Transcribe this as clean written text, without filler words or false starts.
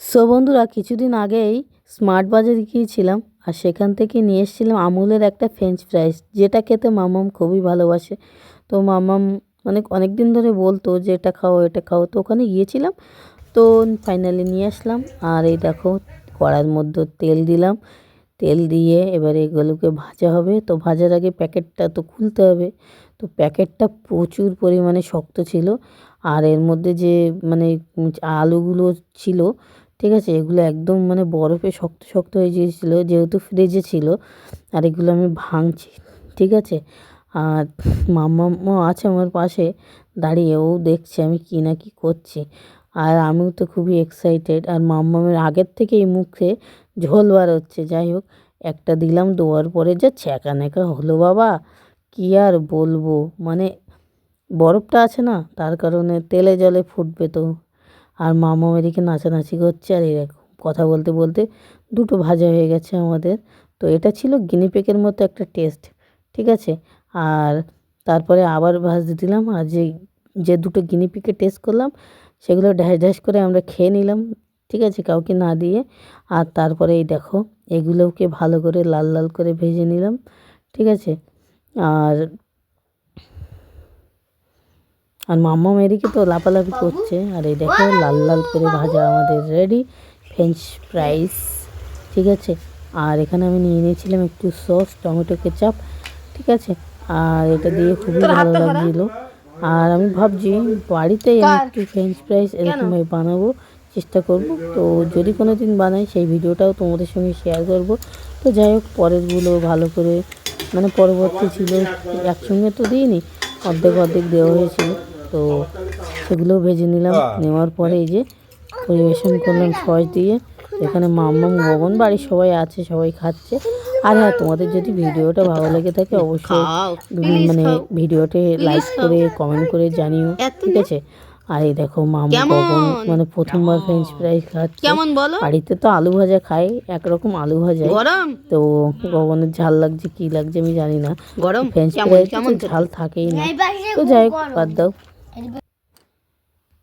So বন্ধুরা, কিছুদিন আগেই স্মার্ট বাজারে গিয়েছিলাম আর সেখান থেকে নিয়ে এসেছিলাম আমুলের একটা ফ্রেঞ্চ ফ্রাইস, যেটা খেতে মামাম খুবই ভালোবাসে। তো মামাম অনেক দিন ধরে বলতো যে এটা খাও এটা খাও, তো ওখানে গিয়েছিলাম। তো ফাইনালি নিয়ে আসলাম। আর এই দেখো, কড়ার মধ্যে তেল দিলাম। তেল দিয়ে এবারে এগুলোকে ভাজা হবে। তো ভাজার আগে প্যাকেটটা তো খুলতে হবে। তো প্যাকেটটা প্রচুর পরিমাণে শক্ত ছিল। আর এর মধ্যে যে মানে আলুগুলো ছিল, ঠিক আছে, এগুলো একদম বরফে শক্ত শক্ত হয়ে গিয়েছিলো, যেহেতু ফ্রিজে ছিল। আর এগুলো আমি ভাঙছি, ঠিক আছে। আর মাম্মাও আছে আমার পাশে দাঁড়িয়ে, ও দেখছে আমি কী না কী করছি। আর আমিও তো খুবই এক্সাইটেড। আর মাম্মামের আগের থেকেই মুখে ঝোল বার হচ্ছে। যাই হোক, একটা দিলাম, দেওয়ার পরে যা ছ্যাঁকা ন্যাকা হলো বাবা, কী আর বলবো। বরফটা আছে না, তার কারণে তেলে জলে ফুটবে তো। আর মামা এদিকে নাচানাচি করছে। আর এরকম কথা বলতে বলতে দুটো ভাজা হয়ে গেছে আমাদের। তো এটা ছিল গিনিপিগের মতো একটা টেস্ট, ঠিক আছে। আর তারপরে আবার ভাজতে দিলাম। আর যে যে দুটো গিনিপিগকে টেস্ট করলাম, সেগুলো ঢ্যাস ঢ্যাস করে আমরা খেয়ে নিলাম, ঠিক আছে, কাউকে না দিয়ে। আর তারপরে এই দেখো, এগুলোকে ভালো করে লাল লাল করে ভেজে নিলাম, ঠিক আছে। আর আর মাম্মাম এদিকে তো লাফালাফি করছে। আর এই দেখো, লাল লাল করে ভাজা আমাদের রেডি ফ্রেঞ্চ ফ্রাইস, ঠিক আছে। আর এখানে আমি নিয়ে নিয়েছিলাম একটু সস, টমেটো কেচাপ, ঠিক আছে। আর এটা দিয়ে খুবই ভালো লাগছিল। আর আমি ভাবছি বাড়িতেই আমি একটু ফ্রেঞ্চ ফ্রাইস এরকমভাবে বানাবো, চেষ্টা করব। তো যদি কোনো দিন বানাই, সেই ভিডিওটাও তোমাদের সঙ্গে শেয়ার করব। তো যাই হোক, পরেরগুলো ভালো করে পরবর্তী ছিল, একসঙ্গে তো দিইনি, অর্ধেক অর্ধেক দেওয়া হয়েছিল। তো সেগুলোও ভেজে নিলাম। নেওয়ার পরে এই যে পরিবেশন করলাম সস দিয়ে। এখানে মাম্মাম, গগন, বাড়ির সবাই আছে, সবাই খাচ্ছে। আর হ্যাঁ, তোমাদের যদি ভিডিওটা ভালো লেগে থাকে, অবশ্যই ভিডিওতে লাইক করে কমেন্ট করে জানিও, ঠিক আছে। আর এই দেখো, গগন প্রথমবার ফ্রেঞ্চ ফ্রাইস খাচ্ছে। বাড়িতে তো আলু ভাজা খাই, একরকম আলু ভাজা। তো গগনের ঝাল লাগছে কি লাগছে আমি জানি না, ফ্রেঞ্চ ফ্রাইস তো ঝাল থাকেই না। তো যাই হোক, বাদ দাও।